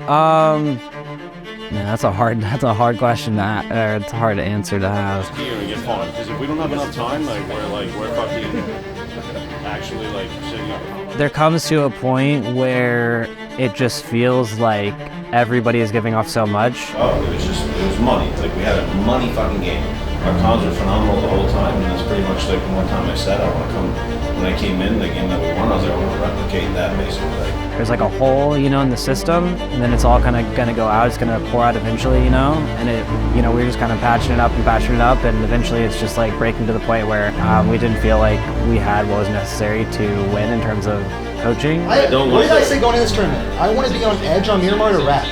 Man, that's a hard question or it's a hard answer to have. Because if we don't have enough time, we're fucking actually sitting up. There comes to a point where it just feels like everybody is giving off so much. Oh, it was money. We had a money fucking game. Our cons were phenomenal the whole time, and that's pretty much one time I said I want to come. When I came in, the game that we won, I was like, I want to replicate that basically. There's a hole, in the system, and then it's all kind of gonna go out. It's gonna pour out eventually, and it, we're just kind of patching it up, and eventually it's just breaking to the point where we didn't feel like we had what was necessary to win in terms of coaching. What did I say going into this tournament? I wanted to be on edge on Miramar to wrap.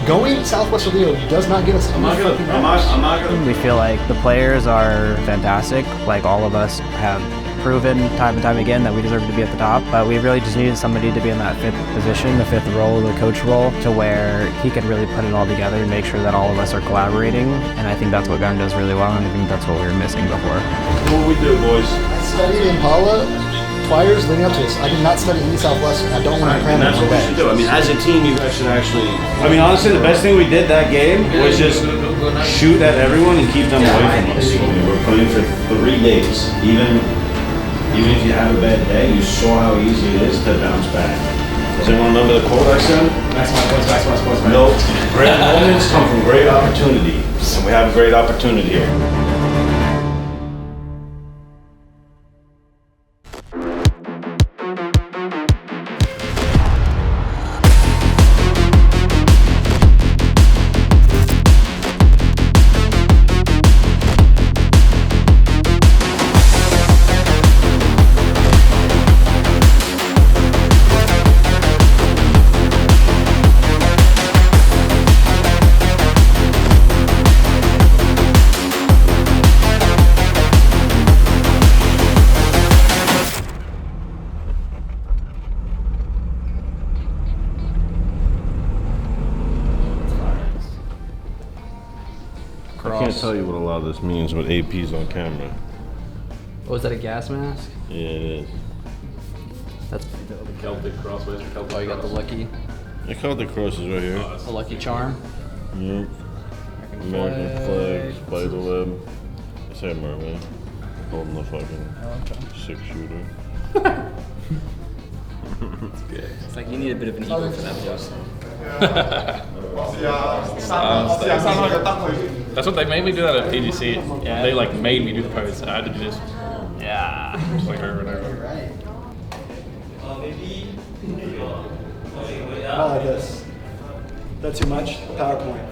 Going Southwest Rio does not get us. I'm not gonna. We feel like the players are fantastic. All of us have proven time and time again that we deserve to be at the top, but we really just needed somebody to be in that fifth position, the fifth role, the coach role, to where he could really put it all together and make sure that all of us are collaborating. And I think that's what Gunn does really well, and I think that's what we were missing before. What we do, boys? I studied Impala twice leading up to this. I did not study any Southwestern. I don't want to cram it. That's what we should do. As a team, you guys should actually. Honestly, the best thing we did that game was just shoot at everyone and keep them away from us. We were playing for 3 days. Even if you have a bad day, you saw how easy it is to bounce back. Does anyone remember the quote I said? Maximize points. No. Great moments come from great opportunity, and we have a great opportunity here. I can't tell you what a lot of this means with APs on camera. Oh, is that a gas mask? Yeah, it is. That's Celtic crossways. Oh, you got the lucky. The Celtic cross is right here. The lucky charm. Yep. American flag, spiderweb. It's a mermaid. Holding the fucking 6-shooter. That's good. It's you need a bit of an ego for that, Joseph. That's what they made me do that at PGC. Yeah. They made me do the pose. I had to do this. Yeah. Just over and over. Not like this. That's too much. PowerPoint.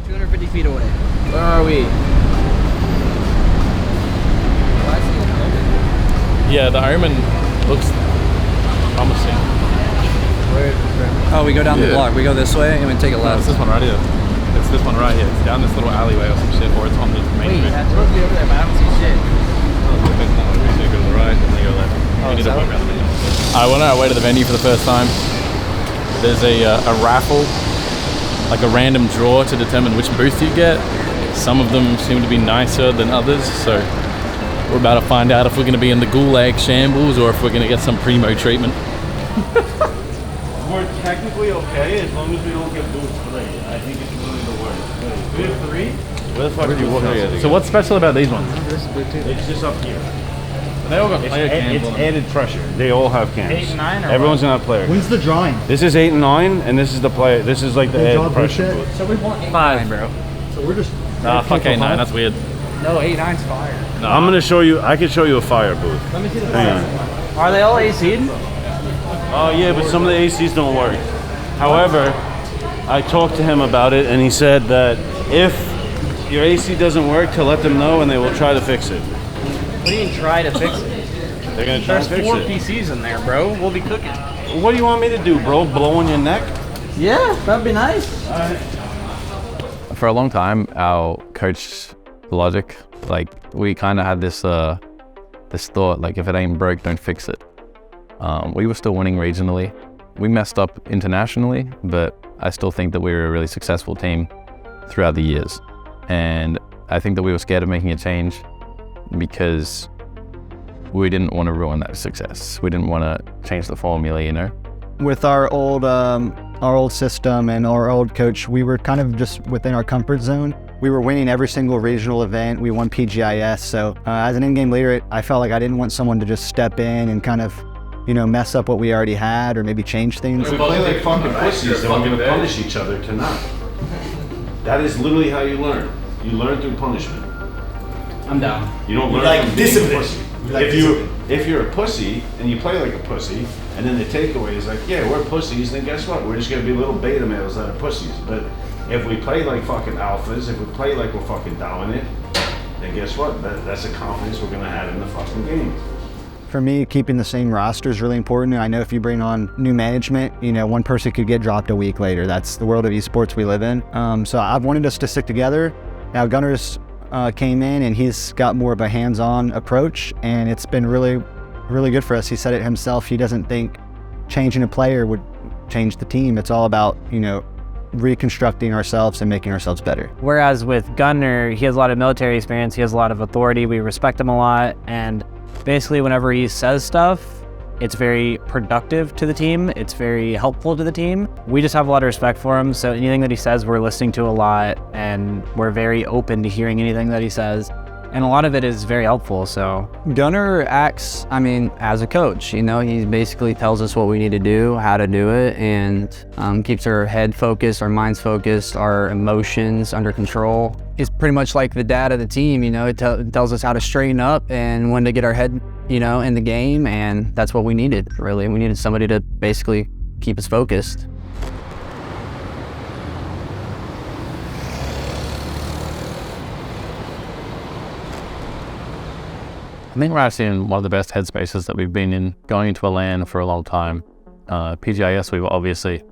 250 feet away. Where are we? Yeah, the Omen looks promising. Oh, we go down the block. We go this way and we take a No, left. it's this one right here. It's this one right here. It's down this little alleyway or some shit, or it's on the main street. That's supposed to be over there, but I don't see shit. We go to the right and then go left. We need to walk around the venue. I went on our way to the venue for the first time. There's a raffle, a random draw to determine which booth you get. Some of them seem to be nicer than others, so we're about to find out if we're going to be in the gulag shambles or if we're going to get some primo treatment. We're technically okay as long as we don't get booth 3. I think it's really the worst. We have 3? Where the fuck are you walking? So what's special about these ones? It's just up here. They all got player cams. It's added pressure. They all have cams. 8 and 9 or Everyone's gonna have player. When's the drawing? This is 8 and 9, and this is the player. This is the added pressure booth. So we want 5, bro. So we're just. Nah, fuck 8-9. That's weird. No, 8-9's fire. Nah. I'm gonna show you. I can show you a fire booth. Let me see the Hang fire. on. Are they all AC'd? Oh yeah, but some of the ACs don't work. However, I talked to him about it, and he said that if your AC doesn't work, to let them know, and they will try to fix it. What do you mean try to fix it? They're gonna try There's to fix 4 it. PCs in there, bro. We'll be cooking. What do you want me to do, bro? Blow on your neck? Yeah, that'd be nice. For a long time, our coach logic, we kind of had this thought, if it ain't broke, don't fix it. We were still winning regionally. We messed up internationally, but I still think that we were a really successful team throughout the years. And I think that we were scared of making a change because we didn't want to ruin that success. We didn't want to change the formula, you know? With our old system and our old coach, we were kind of just within our comfort zone. We were winning every single regional event. We won PGIS. So as an in-game leader, I felt like I didn't want someone to just step in and kind of, you know, mess up what we already had or maybe change things. If we play like fucking pussies, then we're going to punish each other to not. That is literally how you learn. You learn through punishment. I'm down. You don't learn like from being a discipline. pussy. Like If you're a pussy and you play like a pussy, and then the takeaway is like, yeah, we're pussies, then guess what? We're just gonna be little beta males that are pussies. But if we play like fucking alphas, if we play like we're fucking dominant, then guess what? That's the confidence we're gonna have in the fucking game. For me, keeping the same roster is really important. I know if you bring on new management, you know, one person could get dropped a week later. That's the world of esports we live in. So I've wanted us to stick together. Now Gunner's came in and he's got more of a hands-on approach, and it's been really good for us. He said it himself. He doesn't think changing a player would change the team. It's all about, you know, reconstructing ourselves and making ourselves better. Whereas with Gunner, he has a lot of military experience, he has a lot of authority, we respect him a lot, and basically whenever he says stuff, it's very productive to the team, it's very helpful to the team. We just have a lot of respect for him, so anything that he says we're listening to a lot, and we're very open to hearing anything that he says. And a lot of it is very helpful, so. Gunner acts, I mean, as a coach, you know, he basically tells us what we need to do, how to do it, and keeps our head focused, our minds focused, our emotions under control. He's pretty much like the dad of the team, you know, it tells us how to straighten up and when to get our head, you know, in the game, and that's what we needed, really. We needed somebody to basically keep us focused. I think we're actually in one of the best headspaces that we've been in going into a LAN for a long time. PGIS, we were obviously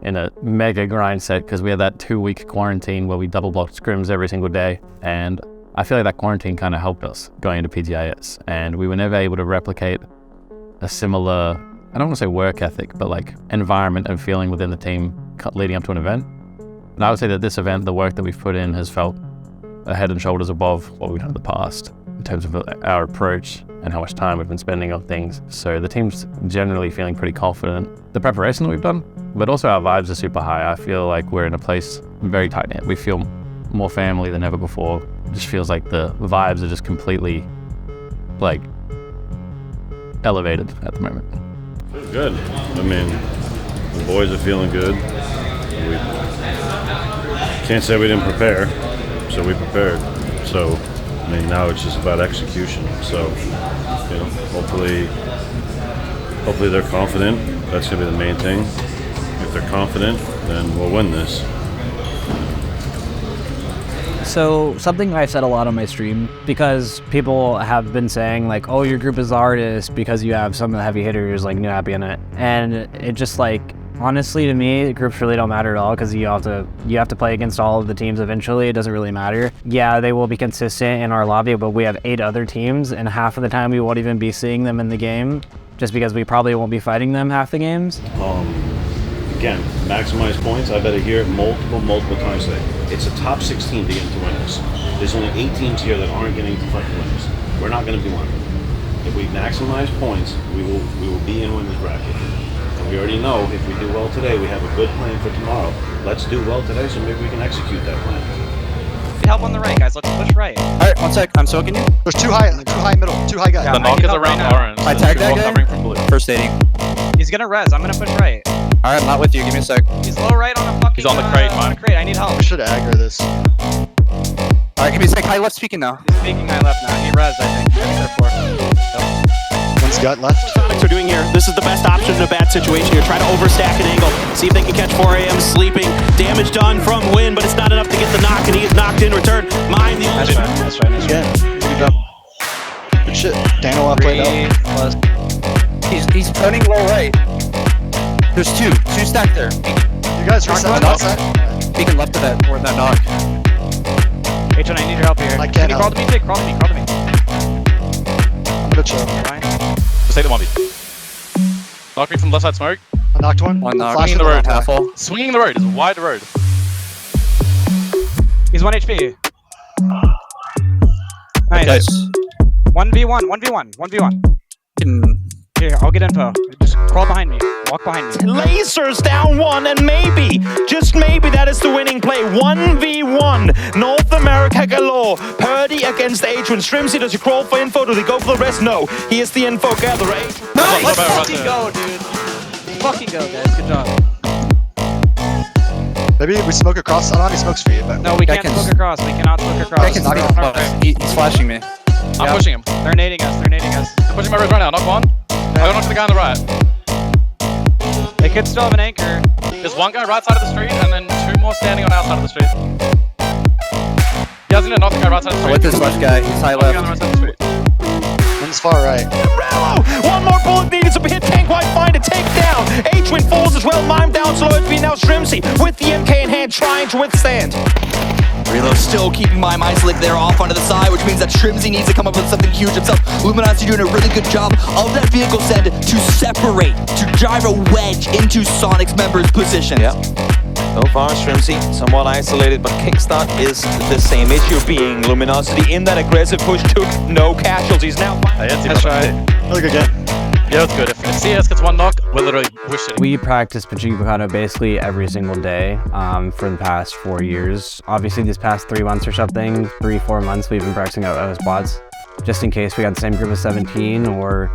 in a mega grind set because we had that 2-week quarantine where we double blocked scrims every single day. And I feel like that quarantine kind of helped us going into PGIS. And we were never able to replicate a similar, I don't want to say work ethic, but like environment and feeling within the team leading up to an event. And I would say that this event, the work that we've put in has felt a head and shoulders above what we've done in the past, in terms of our approach and how much time we've been spending on things. So the team's generally feeling pretty confident. The preparation that we've done, but also our vibes are super high. I feel like we're in a place very tight knit. We feel more family than ever before. It just feels like the vibes are just completely like elevated at the moment. Feels good. I mean, the boys are feeling good. We can't say we didn't prepare, so we prepared. So I mean, now it's just about execution. So, you know, hopefully they're confident. That's gonna be the main thing. If they're confident, then we'll win this. So something I've said a lot on my stream, because people have been saying like, oh, your group is the hardest because you have some of the heavy hitters like New Happy in it. And it just like, honestly, to me, groups really don't matter at all because you have to play against all of the teams eventually. It doesn't really matter. Yeah, they will be consistent in our lobby, but we have 8 other teams, and half of the time we won't even be seeing them in the game, just because we probably won't be fighting them half the games. Again, maximize points. I better hear it multiple times today. It's a top 16 to get into winners. There's only 8 teams here that aren't getting to fucking winners. We're not going to be one. If we maximize points, we will be in winners bracket. We already know if we do well today, we have a good plan for tomorrow. Let's do well today so maybe we can execute that plan. Help on the right, guys. Let's push right. Alright, one sec. I'm soaking you. There's 2 high middle, 2 high guys. Yeah, The knock is around orange. I tagged that guy. Covering from blue. First aiding. He's gonna res. I'm gonna push right. Alright, I'm not with you. Give me a sec. He's low right on a fucking. He's on the crate, on man. a crate. I need help. We should aggro this. Alright, give me a sec. High left speaking now. He's speaking high left now. He res, I think. I think they're 4. One's gut left. We're doing here. This is the best option in a bad situation here. Try to overstack an angle. See if they can catch 4 AM sleeping. Damage done from Win, but it's not enough to get the knock, and he is knocked in return. Mind the That's right. That's right. That's right. Again, good job. Good shit. Daniel off played out. Plus. He's turning low right. There's 2 stacked there. You guys are Knock outside. Peeking left of that, or that knock. H1, I need your help here. I can't Can you crawl help. to me, Jake? Crawl to me. Crawl to me. I'm gonna chill. Fine. Just take the 1v. Knock me from left side smoke. I knocked one. One knock. Flash Swinging the road. Half full. Swinging the road. It's a wide road. He's 1 HP. Nice. Nice. 1v1, 1v1, 1v1. Here, I'll get info. Just crawl behind me. Walk behind me. Lasers down one, and maybe, just maybe, that is the winning play. 1v1, North America galore. Purdy against Adrian. Strimsy, does he crawl for info? Do they go for the rest? No. He is the info gatherer. Nice! Let's fucking go, dude. Fucking go, guys. Good job. Maybe we smoke across. I don't have any smokes for you, but No, we can't smoke across. We cannot smoke across. He's flashing me. I'm pushing him. They're nading us. They're nading us. I'm pushing my res right now. Knock one. I got knocked the guy on the right. They could still have an anchor. There's one guy right side of the street, and then two more standing on our side of the street. He hasn't even knocked the guy right side of the street. With this flash guy, he's high left. On the right side of the street. one's far right. One more bullet needed to hit Tank White, find a takedown. H-Win falls as well, mimed down, slow it's been now Strimsy with the MK in hand, trying to withstand. Reload still keeping my isolated there off onto the side, which means that Strimsy needs to come up with something huge himself. Luminosity doing a really good job of that vehicle send to separate, to drive a wedge into Soniqs members' position. Yeah. So far, Strimsy somewhat isolated, but Kickstart is the same issue, being Luminosity in that aggressive push took no casualties. Now, that's right. Really good game. Yeah, that's good. If CS gets one knock, we're literally wishing. We practice PGS1 basically every single day for the past 4 years. Obviously, these past 3 months or something, 3-4 months, we've been practicing out spots just in case we got the same group of 17, or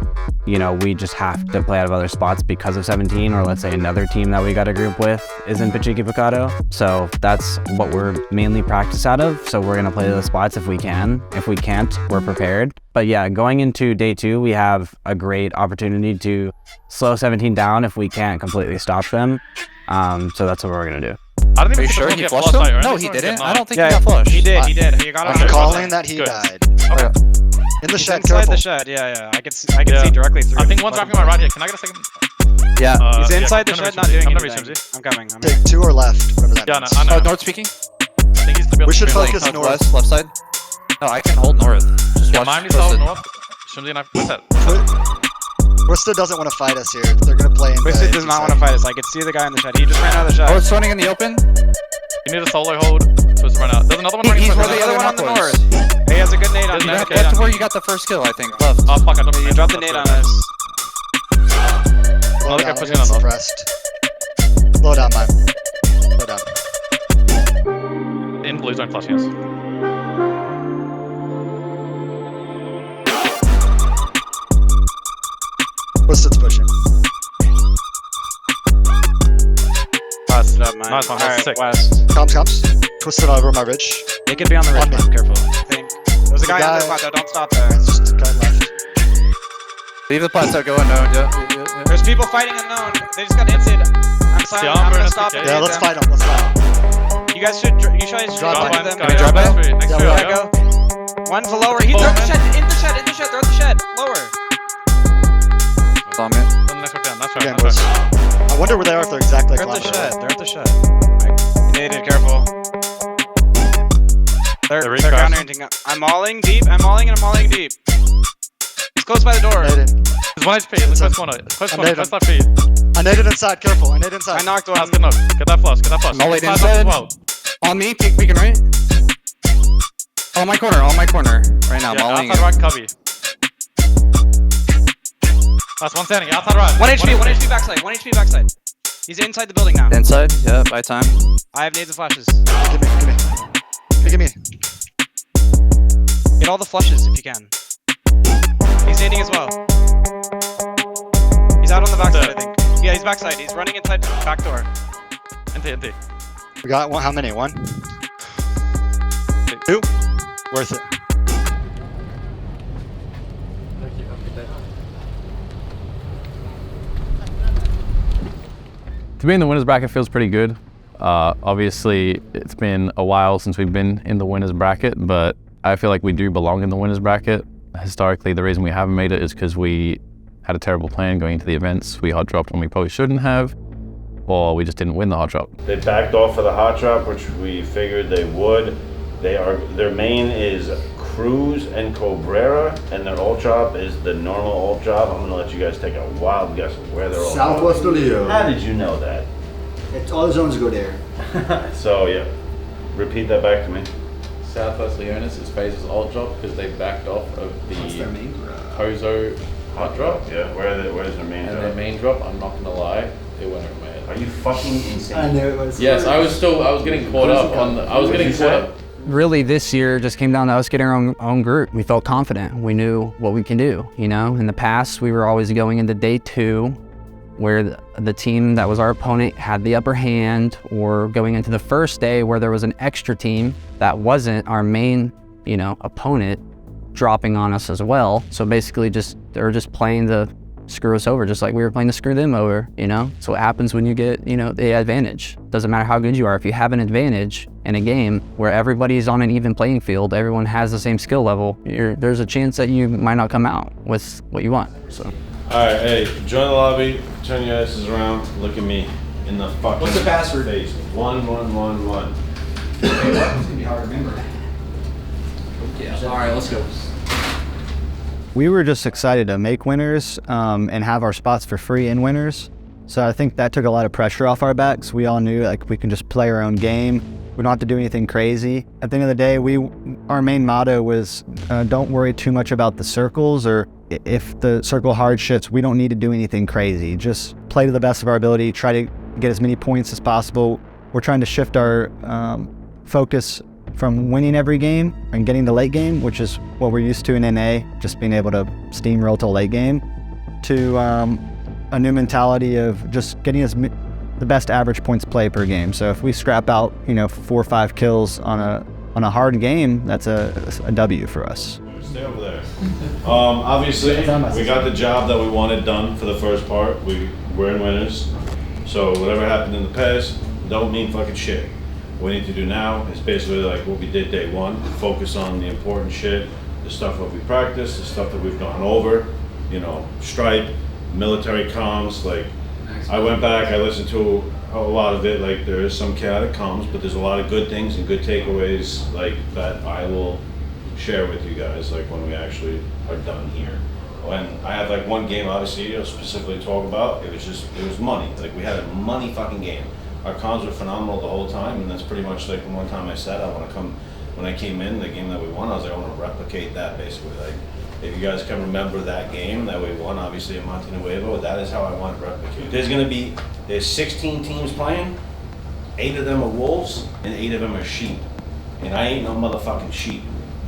you know, we just have to play out of other spots because of 17, or let's say another team that we got a group with is in PGS1. So that's what we're mainly practice out of. So we're gonna play those spots if we can. If we can't, we're prepared. But yeah, going into day 2, we have a great opportunity to slow 17 down if we can't completely stop them. So that's what we're gonna do. I don't think Are you sure he flushed him? right? No, he didn't. I don't think Yeah, he got flushed. He did. He did. He got I'm calling that he died. Okay. In the He's shed, inside careful. the shed. Yeah. I can see directly through. I think him. one's driving my right here. Can I get a second? Yeah. He's inside the shed, not doing anything. I'm coming. Take 2 or left, whatever that Yeah, means. I know. Oh, north speaking? I think he's to be able We to should be like, focus north. Northwest, left side? No, I can hold north. Just Yeah, watch mine is all Twisted. north. Shimzy and I. What's that? Twisted doesn't want to fight us here. They're gonna play in Twisted the does not want to fight us. I can see the guy in the shed. He just ran out of the Oh, shed. it's running in the open? You need a solo hold. Supposed to run out. There's another one running. He's from where the Another other one on the one north. was. He has a good nade on There's me. an That's Okay, where you got the first kill, I think. Left. Oh fuck! I don't. You dropped the nade on us. Slow Another guy down, pushing we're on north. suppressed. Slow down, man. Slow down. In blue zone flashing us. Twisted's pushing. Nice job, man. Nice one, that's Alright, sick. west. Comms. Twisted over my ridge. They could be on the ridge, On me. man. Careful. I think. There's a guy on guy- the plateau. Don't stop there. It's just cut left. Leave the plateau, go unknown, yeah. There's people fighting unknown. They just got hinted. I'm sorry. Yeah, I'm we're gonna in stop SPK. it. Yeah, let's fight them. Let's fight them. You guys should. You guys should Drop drop by. them. Guy, we drop by? next street, next Yeah, street, we Yeah, yeah. go. One to lower. He's Oh, throw the man. shed. In the shed. In the shed. Throw the shed. Lower. Saw me. Next one down. That's Okay, right. boys. I wonder where they are if they're exactly They're like at the left. shed. They're at the shed. Right. Naded. Careful. They're recrossing. counter-hinting. I'm mauling deep. I'm mauling and I'm mauling deep. He's close by the door. Naded. There's 1 HP. Let's close corner. Close corner. naded. Close left feed. I naded inside. Careful. I naded I inside. knocked one. That's good enough. Get that flush. Get that flush. Mollied Slide inside. left as well. On me, peeking right. On my corner, right now, Yeah, mauling outside right cubby. That's one standing. Outside right. 1 HP. 1 HP backside. 1 HP backside. He's inside the building now. Inside, yeah, by time. I have nades and flashes. Give me. Give me. Hey, give me. Get all the flushes if you can. He's nading as well. He's out on the backside, I think. Yeah, he's backside. He's running inside back door. NT. We got one. How many? 1? 2? Worth it. To be in the winners bracket feels pretty good. Obviously, it's been a while since we've been in the winners bracket, but I feel like we do belong in the winners bracket. Historically, the reason we haven't made it is because we had a terrible plan going into the events. We hot dropped when we probably shouldn't have, or we just didn't win the hot drop. They backed off of the hot drop, which we figured they would. Their main is Cruz and Cabrera, and their ult job is the normal ult job. I'm gonna let you guys take a wild guess of where they're all. Southwest Oleo. How did you know that? It's all the zones go there. So yeah, repeat that back to me. Southwest Leonis is FaZe's alt drop because they backed off of the Hozo hot drop. Yeah, where's their main and drop? their main drop, I'm not gonna lie, it went over my head. Are you fucking insane? I knew it was. Yes, I was getting caught up on the, Really, this year just came down to us getting our own group. We felt confident. We knew what we can do, you know? In the past, we were always going into day 2 where the team that was our opponent had the upper hand, or going into the first day where there was an extra team that wasn't our main, you know, opponent dropping on us as well. So basically they were just playing to screw us over, just like we were playing to screw them over, you know? So what happens when you get, you know, the advantage? Doesn't matter how good you are. If you have an advantage in a game where everybody's on an even playing field, everyone has the same skill level, there's a chance that you might not come out with what you want, so. All right, hey, join the lobby, turn your asses around, look at me in the fucking What's the password? face. 1111. It's gonna be hard to remember. Yeah. All right, let's go. We were just excited to make winners and have our spots for free in winners. So I think that took a lot of pressure off our backs. We all knew like we can just play our own game. We don't have to do anything crazy. At the end of the day, our main motto was don't worry too much about the circles, or if the circle hard shifts, we don't need to do anything crazy. Just play to the best of our ability, try to get as many points as possible. We're trying to shift our focus from winning every game and getting to late game, which is what we're used to in NA, just being able to steamroll to late game, to a new mentality of just getting the best average points play per game. So if we scrap out, you know, 4 or 5 kills on a hard game, that's a W for us. Stay over there. Obviously, we got the job that we wanted done for the first part. We're in winners. So whatever happened in the past don't mean fucking shit. What we need to do now is basically like what we did day 1, focus on the important shit, the stuff that we practiced, the stuff that we've gone over, you know, Stripe, military comms. Like, I went back, I listened to a lot of it, like there is some chaotic comms, but there's a lot of good things and good takeaways like that I will share with you guys like when we actually are done here. When I have like one game obviously I'll specifically talk about, it was money. Like we had a money fucking game. Our comms were phenomenal the whole time, and that's pretty much like the one time I said when I came in, the game that we won, I was like, I want to replicate that basically. Like, if you guys can remember that game that we won, obviously in Monte Nuevo, that is how I want to replicate. There's 16 teams playing, 8 of them are wolves, and 8 of them are sheep. And I ain't no motherfucking sheep.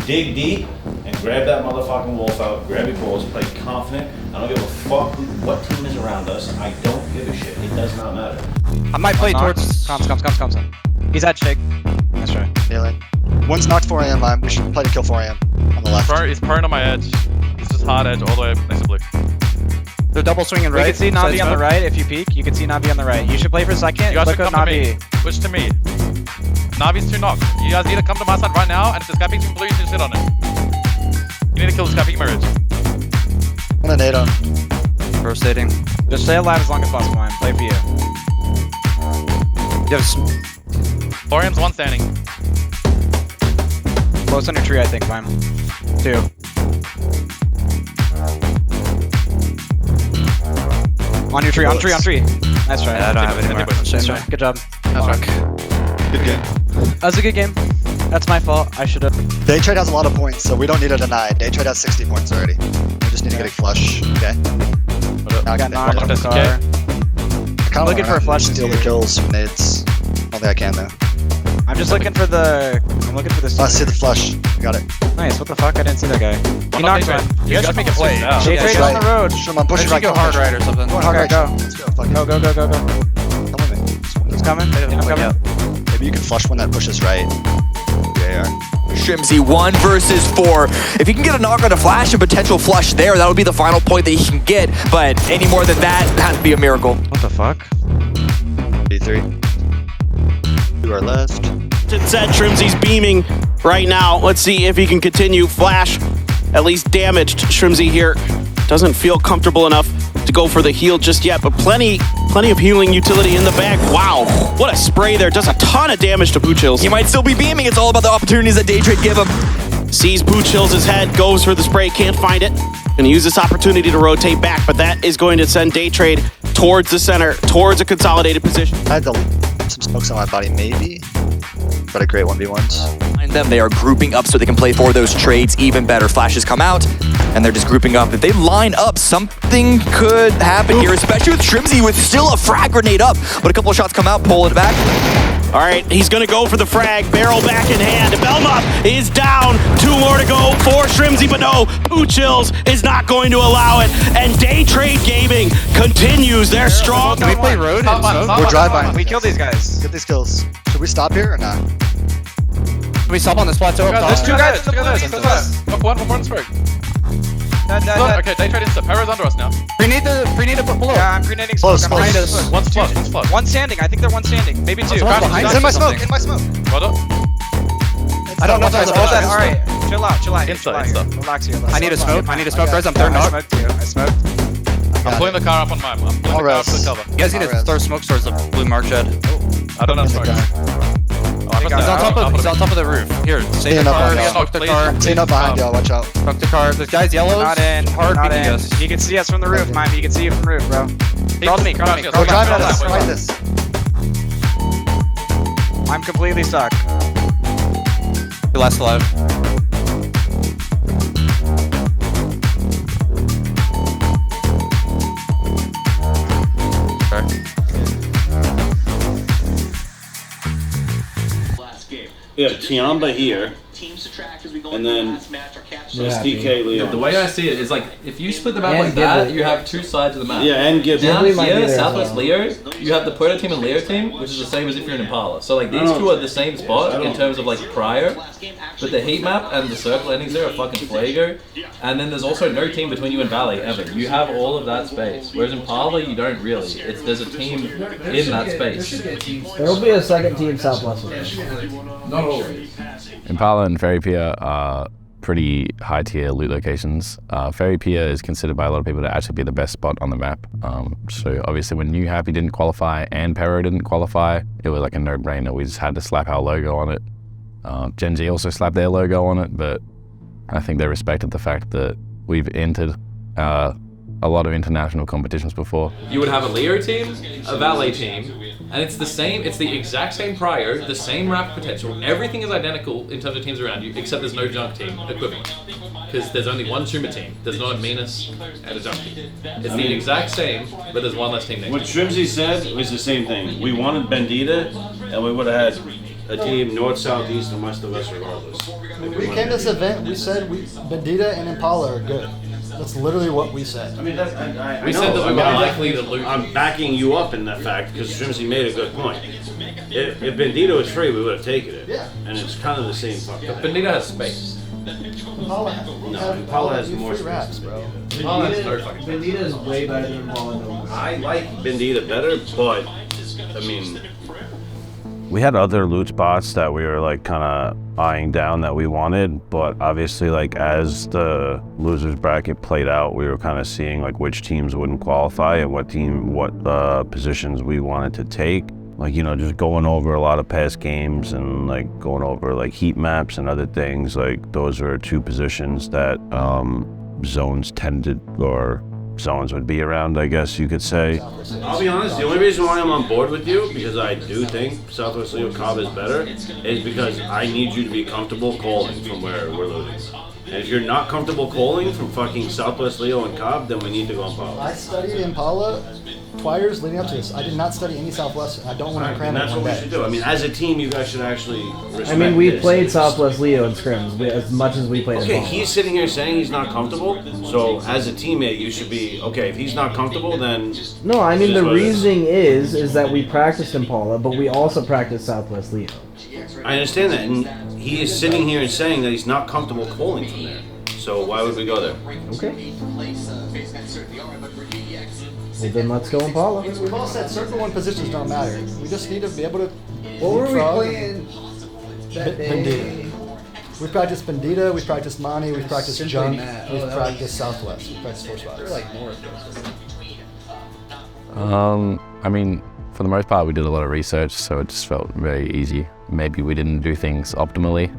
Dig deep and grab that motherfucking wolf out, grab your balls, play confident. I don't give a fuck what team is around us. I don't give a shit. It does not matter. I might play towards comms. He's at shake. That's right. Healing. One's knocked 4 AM. We should play to kill 4 AM on the left. He's prone on my edge. He's just hard edge all the way next to blue. They're double swinging right. You can see Navi on the right if you peek. You can see Navi on the right. You should play for second. You guys Look should at come to Navi. me. Switch to me. Navi's 2 knocked. You guys need to come to my side right now, and if this guy peeks from blue, you should sit on it. You need to kill this guy peeking my ridge. I'm gonna nade him. Rotating. Just stay alive as long as possible, man. Play for you. You have 4M's 1 standing. Close on your tree, I think, Vime. 2. On your tree, on tree. Nice try. Yeah, I don't have any more. Nice try. Good job. Good game. That was a good game. That's my fault. I should have. Daytrade has a lot of points, so we don't need to deny. Daytrade has 60 points already. We just need to get a flush. Okay. I got knocked from the car. I'm looking for a flush. Steal the kills from nades. Only I can though. I'm just looking for the. I'm looking for this. I see the flush. Got it. Nice. What the fuck? I didn't see that guy. He knocked one. You guys should make a play. Daytrade's on the road. I'm pushing right. Go hard right or something. Going hard right. Go. Let's go. Fuck it. Go. Come with me. He's coming. I'm coming. Maybe you can flush one that pushes right. Yeah. Shrimsy 1 versus 4. If he can get a knock on a flash, a potential flush there, that would be the final point that he can get. But any more than that, that would be a miracle. What the fuck? D3. To our left. Said Shrimsy's beaming right now. Let's see if he can continue. Flash, at least damaged. Shrimsy here doesn't feel comfortable enough to go for the heal just yet, but plenty of healing utility in the back. Wow, what a spray there. Does a ton of damage to Poochills. He might still be beaming. It's all about the opportunities that Daytrade give him. Sees Poochills' head, goes for the spray, can't find it. Gonna use this opportunity to rotate back, but that is going to send Daytrade towards the center, towards a consolidated position. I had some smokes on my body, maybe. but a great 1v1s. Behind them, they are grouping up so they can play for those trades even better. Flashes come out, and they're just grouping up. If they line up, something could happen here, especially with Shrimzy with still a frag grenade up. But a couple of shots come out, pull it back. All right, he's gonna go for the frag, barrel back in hand. Belmup is down, 2 more to go for Shrimzy, but no, Poochills is not going to allow it. And Day Trade Gaming continues their strong. Can we play road? We're drive-by. We killed these guys. Get these kills. Should we stop here or not? Can we stop on this plateau? There's 2 guys in the blue. Up one smoke. Dead. Okay, Day Trade insta. Pyro's under us now. We need to put below. Yeah, I'm grenading Close, smoke. I'm close. behind us. One's flood. One standing. I think they're one standing. Maybe 2. It's in my smoke, in my smoke. Well done. I don't know if All there's a that. All right, chill out. Insta. Relax here. I need a smoke. I need a smoke, guys. I'm third I knock. smoked you. I smoked. I'm pulling the car up on mine. I'm pulling the car up to the cover. You guys need to throw smoke towards the blue mark shed. I don't have smoke. He's on top of the roof. Here, save the car. Smoke the car. Staying up behind y'all, watch out. Smoke the car. There's guys yellows. Not in. Hard Not beating in. us. He can see us from the roof, man. He can see you from the roof, bro. Crawl to me. We're driving at us, fight this. I'm completely stuck. You're last alive. Yeah, Tiamba here, and then SDK Leo. The way I see it is like if you split the map like that, you have 2 sides of the map. Yeah, and Gibbs. Down here, Southwest Leo, you have the Puerto team and Leo team, which is the same as if you're in Impala. So like these 2 are the same spot in terms of like prior, but the heat map and the circle endings there are fucking Fuego. And then there's also no team between you and Valley ever. You have all of that space. Whereas in Impala, you don't really. There's a team in that space. There will be a second team Southwest. Not always. Impala and Ferry Pier are pretty high tier loot locations. Ferry Pier is considered by a lot of people to actually be the best spot on the map. So obviously when New Happy didn't qualify and Perro didn't qualify, it was like a no-brainer. We just had to slap our logo on it. Gen Z also slapped their logo on it, but I think they respected the fact that we've entered a lot of international competitions before. You would have a Leo team, a Valet team, and it's the exact same prior, the same rap potential, everything is identical in terms of teams around you, except there's no junk team equivalent. Because there's only one Truma team, there's not a Menace and a junk team. It's the exact same, but there's one less team next. What Shrimzy said was the same thing. We wanted Bandita, and we would have had a team north, south, east, and west of us regardless. We came to this event, we said Bandita and Impala are good. That's literally what we said. I mean, I We know. said that we were likely to lose. I'm backing you up in that fact because Shrimzy made a good point. If Bandito was free, we would have taken it. Yeah. And it's kind of the same fucking thing. Bandita has space. Impala has more space. Rats, bro. Impala has no fucking space. Bandita is way better than Impala. I like Bandita better, but I mean, we had other loot spots that we were like kind of eyeing down that we wanted, but obviously like as the losers bracket played out, we were kind of seeing like which teams wouldn't qualify and what positions we wanted to take. Like, you know, just going over a lot of past games and like going over like heat maps and other things, like those are 2 positions that zones would be around, I guess you could say. I'll be honest, the only reason why I'm on board with you, because I do think Southwest Leo Cobb is better, is because I need you to be comfortable calling from where we're losing. And if you're not comfortable calling from fucking Southwest Leo and Cobb, then we need to go Impala. I studied Impala twice leading up to this. I did not study any Southwest, and I don't want to cram And it that's in what one we should day. do. I mean, as a team, you guys should actually respect I mean, we this. played Southwest Leo in scrims as much as we played Okay, Impala. he's sitting here saying he's not comfortable, so as a teammate, you should be, okay, if he's not comfortable, then... No, I mean, it's the what it is. reasoning is that we practiced Impala, but we also practiced Southwest Leo. I understand that, and he is sitting here and saying that he's not comfortable calling from there. So why would we go there? Okay. Well, then let's go Impala. We've all said circle 1 positions don't matter. We just need to be able to. What were we leapfrog playing that day? Bandita. We practiced Bandita, we practiced Monty, we practiced Simply Junk, Matt. we Oh, that practiced Southwest, we practiced 4 spots. They're like north. I mean, for the most part, we did a lot of research, so it just felt very easy. Maybe we didn't do things optimally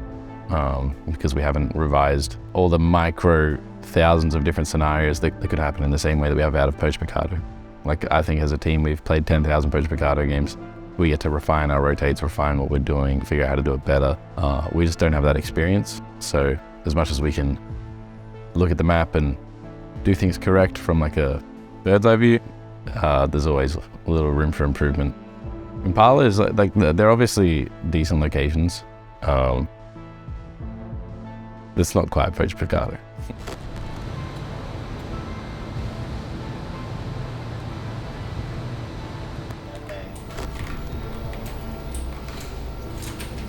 because we haven't revised all the micro thousands of different scenarios that could happen in the same way that we have out of Poach Picado. Like, I think as a team, we've played 10,000 Poach Picado games. We get to refine our rotates, refine what we're doing, figure out how to do it better. We just don't have that experience. So as much as we can look at the map and do things correct from like a bird's eye view, there's always a little room for improvement. Impala is like they're obviously decent locations. It's not quite Poach Picado.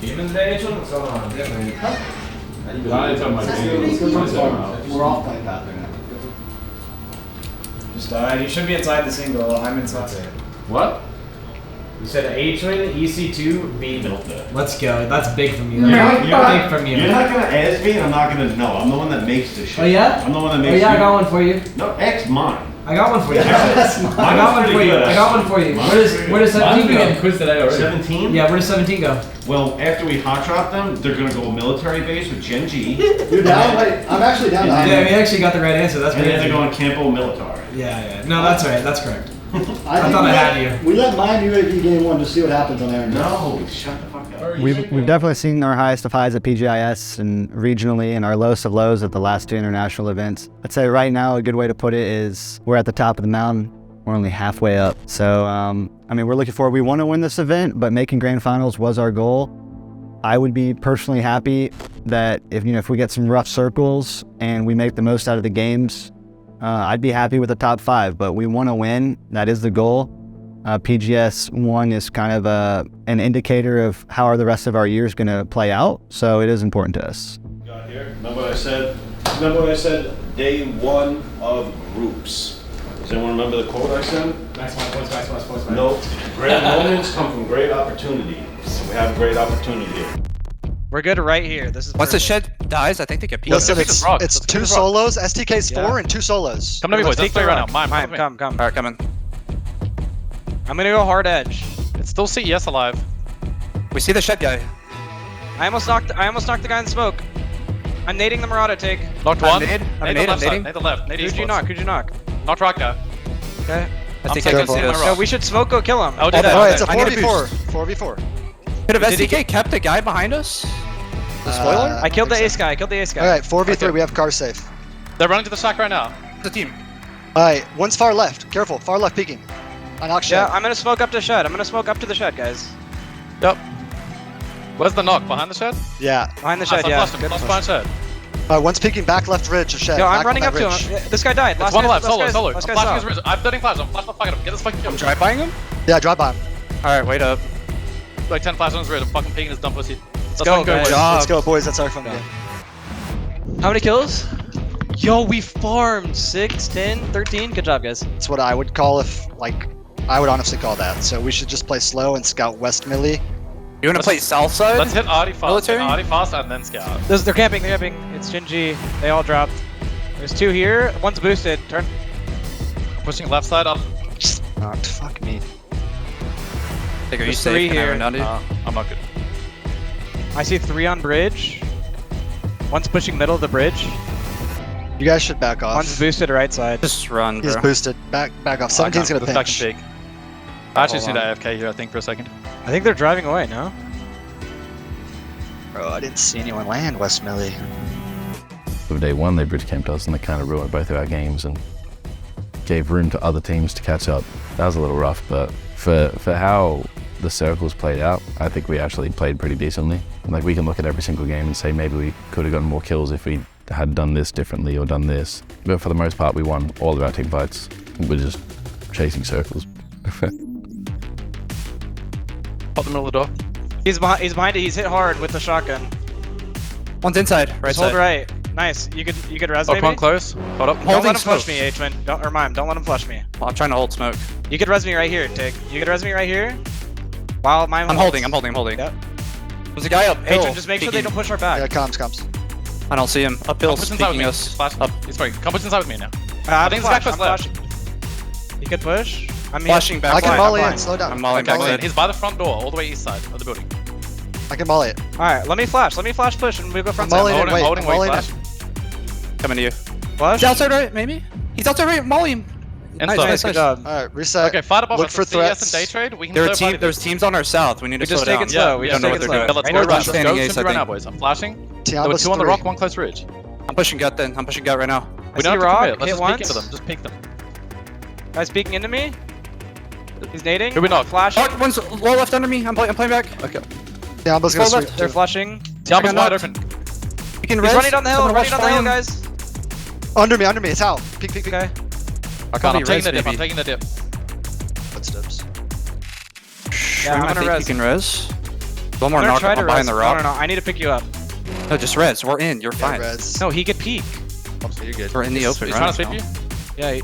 Demons Day, what's going on? We're off playing path right now. Just died. You should be inside the single. I'm inside. What? You said H-Win, EC2, B. Let's go. That's big from you. Big from you. You're not gonna ask me, and I'm not gonna know. I'm the one that makes this shit. Oh yeah? I'm the one that makes I got one for you. No, X mine. I got one for you. That's mine. I got one for you. I got one for you. Where does 17 go? Quiz today already. 17? Yeah, where does 17 go? Well, after we hot drop them, they're gonna go military base with Gen G. You're down? Wait, I'm actually down. Yeah, we actually got the right answer. That's And then crazy. they're going Campo Military. Yeah. No, that's right. That's correct. I thought I had you. We let mine UAV game one to see what happens on there. No, shut the fuck up. We've definitely seen our highest of highs at PGIS and regionally, and our lowest of lows at the last 2 international events. I'd say right now a good way to put it is we're at the top of the mountain. We're only halfway up. So, I mean, we're looking forward. We want to win this event, but making grand finals was our goal. I would be personally happy that if we get some rough circles and we make the most out of the games, I'd be happy with the top 5, but we want to win. That is the goal. PGS1 is kind of an indicator of how the rest of our year is going to play out, so it is important to us. Got here. Remember what I said? Remember what I said? Day 1 of groups. Does anyone remember the quote I said? Maximize points. No. Great moments come from great opportunity. So we have a great opportunity here. We're good right here. This is Once the perfect. shed dies, I think they get peeled. Listen, it's 2 solos. STK's 4 and 2 solos. Come to me, boys. Let's play right now. Mine. Come. Alright, coming. I'm gonna go hard edge. It's still CES alive. We see the shed guy. I almost knocked the guy in smoke. I'm nading the Murata take. Knocked I'm one. nade. I'm Nade the left side. nading. Nade the left. Nade Who'd you knock? Knock? Knocked rock guy. Okay. I think taking I can see my this. rock. No, we should smoke go kill him. Oh, did Oh, it's a I need a 4v4. 4v4. Could have Did he SDK kept the guy behind us? The spoiler? I killed the think ace guy. Alright, 4v3. We have car safe. They're running to the shack right now. The team. Alright, one's far left. Careful. Far left peeking. I knocked Yeah, shed. I'm gonna smoke up to shed. I'm gonna smoke up to the shed, guys. Yep. Where's the knock? Behind the shed? Yeah. Behind the shed, So yeah. flash him. Flash behind shed. One's peeking back left ridge of shed. Yo, I'm Back running on up that to ridge. him. Yeah, this guy died. It's one left. Solo. Last I'm guy's flashing his out. wrist. I'm building flash. I'm flashing the fucking Get this fucking kill. I'm drive buying him? Yeah, drive by him. Alright, wait up. Like 10 flash on his wrist. I'm fucking peeking his dumb pussy. Let's go, fucking guys. boys. Let's go, boys. That's our fun game. How many kills? Yo, we farmed 6, 10, 13. Good job, guys. That's what I would call I would honestly call that. So we should just play slow and scout west milli. You wanna play south side? Let's hit Artie fast. Military? Artie fast and then scout. They're camping. It's Shinji. They all dropped. There's 2 here. One's boosted. Turn. Pushing left side up. Oh, fuck me. Think, are you There's safe? 3 Can I here. run down to you? I'm not good. I see 3 on bridge. One's pushing middle of the bridge. You guys should back off. One's boosted right side. Just run, bro. He's boosted. Back off. 17's gonna Back pinch. big. I actually see Hold the AFK here, I think, for a second. I think they're driving away, no? Bro, I didn't see anyone land west milli. Of day 1, they bridge camped us and they kind of ruined both of our games and gave room to other teams to catch up. That was a little rough, but for how the circles played out, I think we actually played pretty decently. Like, we can look at every single game and say maybe we could have gotten more kills if we had done this differently or done this. But for the most part, we won all of our team fights. We're just chasing circles. Pop the middle of the door. He's behind it. He's hit hard with the shotgun. One's inside, right Just side. hold right. Nice. You could res Oh, maybe? come on, close. Hold up. Don't let him flush me, H-Man. Don't let him flush me. Well, I'm trying to hold smoke. You could res me right here, Tig. You could res me right here. While mine I'm holds. holding. Yep. There's a guy up hill. H-Man, just make sure they don't push our back. Yeah, comms. I don't see him. Uphill, Come push inside with speaking me. us. Flash. Up. He's sorry. Come push inside with me now. I think it's back first left. You could push. I'm Flashing back I can side. volley in. Slow down. I'm mollying back side. He's by the front door, all the way east side of the building. I can volley it. Alright, let me flash push and we'll go front I'm side. mollying in. Wait, holding, I'm mollying flash. in. Coming to you. Flash? He's outside right, maybe? He's outside right, molly him. Nice, good job. Alright, reset. Okay, fight above Look us. for CS and threats. day trade. We can third party There's teams on our south. We need to We just slow take down. it slow. We Yeah, just know take what it they're slow. doing. Yeah, let's Right go now, right. just Let's standing go ace, I right now, think. boys. I'm flashing. There were Tiamba's 2 on the 3. rock, 1 close ridge. I'm pushing gut then. I'm pushing gut right now. We see don't have to rock, commit. Let's hit just once. peek into them. Just peek them. Guys peeking into me. He's nading. Who we not? Flashing. Oh, one's low left under me. I'm playing back. Okay. Tiamba's gonna Slow sweep. They're flushing. Tiamba's got wide knocked. open. You can He's res. running down the hill. Someone Running rush down the hill, for him. guys. Under me. It's out. Peek. Okay. I can't. Probably I'm taking the res, dip. I'm maybe. taking the dip. Footsteps. Yeah, I'm I gonna think res. you can res. One more I'm gonna knock try to behind res. the rock. No. I need to pick you up. No, just res. We're in. You're Yeah, fine. res. No, he could peek. You're good. We're in the open. He's right trying to now. sweep you. Yeah.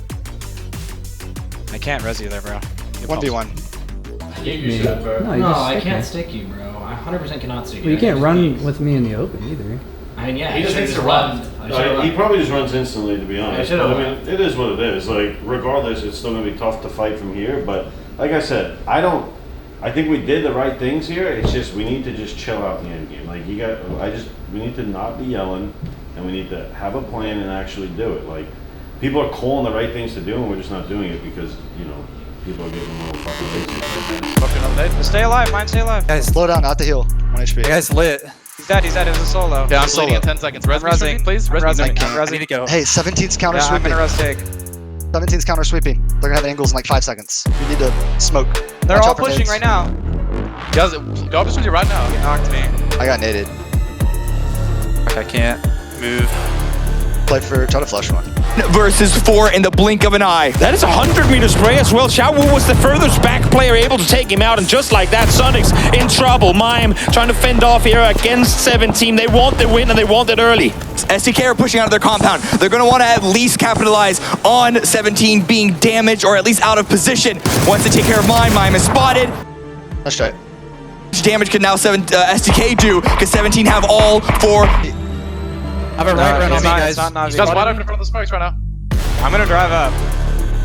I can't res you there, bro. 1v1. No, I can't stick you, bro. I 100% cannot stick you. Well, you can't run with me in the open either. I mean, yeah, He just needs to run. He probably just runs instantly, to be honest. should've But, I mean, it is what it is. Like, regardless, it's still gonna be tough to fight from here. But like I said, I think we did the right things here. It's just we need to just chill out the end game. Like we need to not be yelling, and we need to have a plan and actually do it. Like, people are calling the right things to do, and we're just not doing it because people are getting a little fucking lazy. Just stay alive. Mine, stay alive. Guys, Slow down, not the heal. 1 HP. guys lit. He's dead. It was a solo. Yeah, I'm Solo. bleeding in 10 seconds. Res me, rezzing. please. I'm Res me. rezzing. Nick. I'm I need to rezzing. go. Hey, 17's counter Yeah, I'm sweeping. gonna res take. 17's counter sweeping. They're gonna have angles in like 5 seconds. You need to smoke. They're Watch all out for pushing nades. right now. Guys, go up to you right now. He knocked me. I got naded. I can't move. Try to flush one. Versus 4 in the blink of an eye. That is a 100-meter spray as well. Xiaowu was the furthest back player able to take him out, and just like that, Soniqs in trouble. Mime trying to fend off here against 17. They want the win, and they want it early. SDK are pushing out of their compound. They're going to want to at least capitalize on 17 being damaged or at least out of position. Once they take care of Mime is spotted. Let's try it. How much damage could now SDK do? Because 17 have all 4. I have a right run on me, guys. It's not He's Navi. wide open in front of the smokes right now. I'm gonna drive up.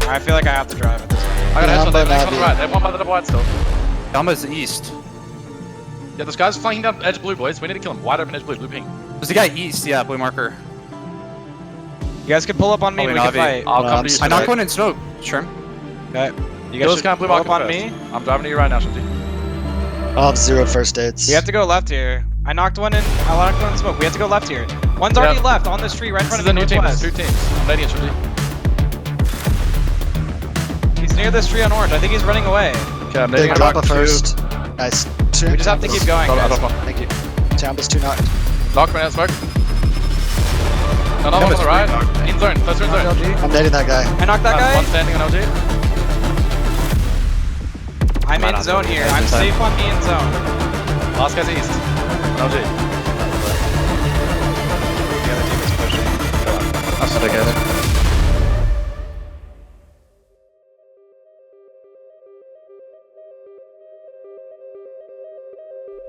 I feel like I have to drive at this point. I got a headshot. Yeah, They're on the Navi. right. They have one by the double wide still. Almost east. Yeah, this guy's flanking down edge blue, boys. We need to kill him. Wide open edge blue, blue ping. There's a guy east. Yeah, blue marker. You guys can pull up on me and we can Probably fight. I'll come to you. I knocked one in smoke. Shrimp. Okay. You Kill guys this should guy in blue pull up market on first. me. I'm driving to you right now, Shinji. I'll have 0 first aids. We have to go left here. I knocked one in smoke. We have to go left here. One's already left on the street right in This front is of a me. new team. There's Northwest. 2 teams. I'm nading Shinji. He's near this tree on orange. I think he's running away. Okay, I'm Big nading drop rock a 2. first. Nice. We just have to keep going. Drop guys. one. Thank you. Tiamba's 2 knocked. Knock right out smoke. Another one on the right. In zone. Closer in zone. I'm nading that guy. I knocked that guy. One standing on LG. I'm in zone here. I'm safe on me in zone. Last guy's east. On LG. The other team is pushing. That's together.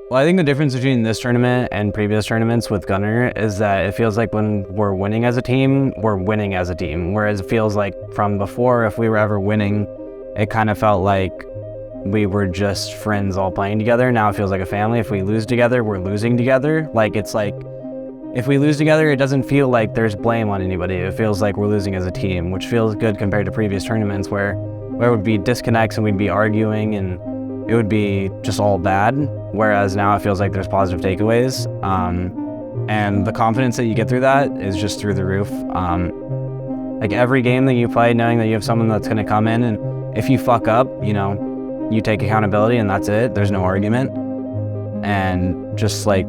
Well, I think the difference between this tournament and previous tournaments with Gunner is that it feels like when we're winning as a team, we're winning as a team. Whereas it feels like from before, if we were ever winning, it kind of felt like we were just friends all playing together. Now it feels like a family. If we lose together, we're losing together. Like, it's like, if we lose together, it doesn't feel like there's blame on anybody. It feels like we're losing as a team, which feels good compared to previous tournaments where it would be disconnects and we'd be arguing and it would be just all bad. Whereas now it feels like there's positive takeaways. And the confidence that you get through that is just through the roof. Like every game that you play, knowing that you have someone that's gonna come in and if you fuck up, you take accountability and that's it. There's no argument. And just like,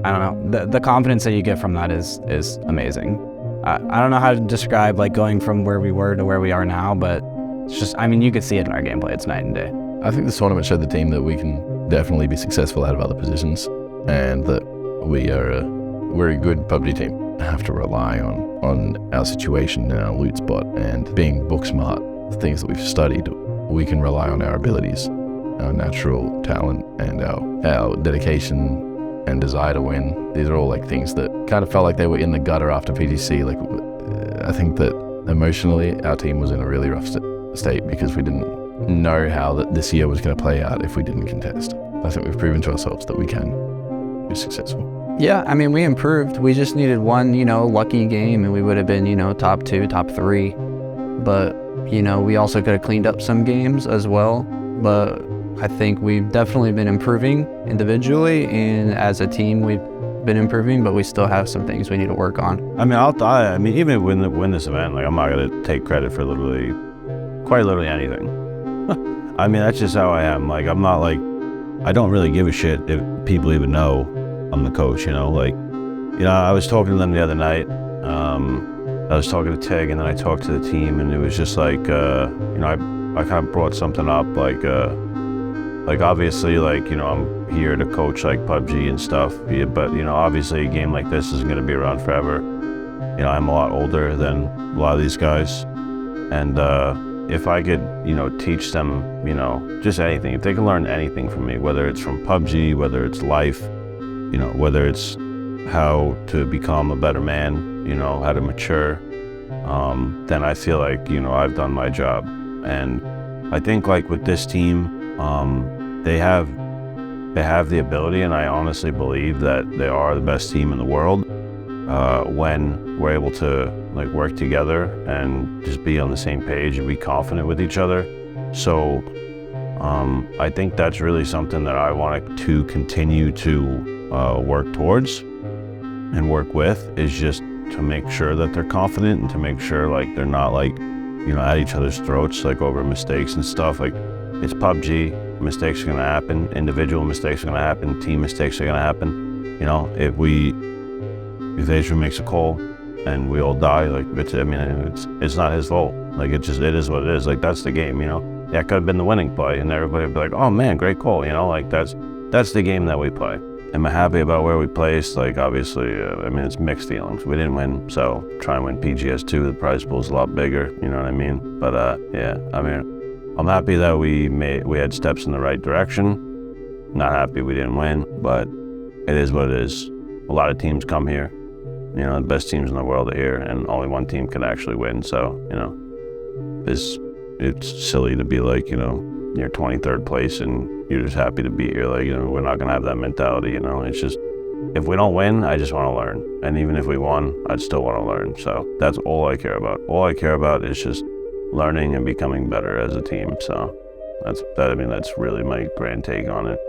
I don't know, the confidence that you get from that is amazing. I don't know how to describe like going from where we were to where we are now, but it's just, I mean, you could see it in our gameplay. It's night and day. I think this tournament showed the team that we can definitely be successful out of other positions, and that we're a good PUBG team. Have to rely on our situation and our loot spot, and being book smart, the things that we've studied, we can rely on our abilities, our natural talent, and our dedication and desire to win. These are all like things that kind of felt like they were in the gutter after PGC. Like, I think that emotionally our team was in a really rough state because we didn't know how that this year was going to play out if we didn't contest. I think we've proven to ourselves that we can be successful. Yeah, I mean, we improved. We just needed one, lucky game and we would have been, top 2, top 3. But You know, we also could have cleaned up some games as well, but I think we've definitely been improving individually, and as a team we've been improving, but we still have some things we need to work on. I mean, I mean, even if we win this event, like, I'm not gonna take credit for quite literally anything. I mean, that's just how I am. Like, I'm not like, I don't really give a shit if people even know I'm the coach, you know? Like, you know, I was talking to them the other night. I was talking to Tig, and then I talked to the team, and it was just like, you know, I kind of brought something up, like obviously, like, you know, I'm here to coach like PUBG and stuff, but, you know, obviously a game like this isn't gonna be around forever. You know, I'm a lot older than a lot of these guys, and if I could, you know, teach them, you know, just anything, if they can learn anything from me, whether it's from PUBG, whether it's life, you know, whether it's how to become a better man, you know, how to mature, then I feel like, you know, I've done my job. And I think, like, with this team, they have the ability, and I honestly believe that they are the best team in the world when we're able to, like, work together and just be on the same page and be confident with each other. So I think that's really something that I want to continue to work towards and work with, is just to make sure that they're confident, and to make sure, like, they're not, like, you know, at each other's throats, like, over mistakes and stuff. Like, it's PUBG, mistakes are gonna happen, individual mistakes are gonna happen, team mistakes are gonna happen. You know, if Adrian makes a call and we all die, like, it's not his fault. Like, it is what it is. Like, that's the game, you know. That could have been the winning play, and everybody would be like, oh man, great call, you know. Like, that's the game that we play. Am I happy about where we placed? Like, obviously, I mean, it's mixed feelings. We didn't win, so try and win PGS2, the prize pool is a lot bigger, you know what I mean? But yeah, I mean, I'm happy that we had steps in the right direction. Not happy we didn't win, but it is what it is. A lot of teams come here. You know, the best teams in the world are here, and only one team can actually win. So, you know, it's silly to be like, you know, you're 23rd place and you're just happy to be here. Like, you know, we're not gonna have that mentality, you know. It's just, if we don't win, I just wanna learn. And even if we won, I'd still wanna learn. So that's all I care about. All I care about is just learning and becoming better as a team. So that's really my grand take on it.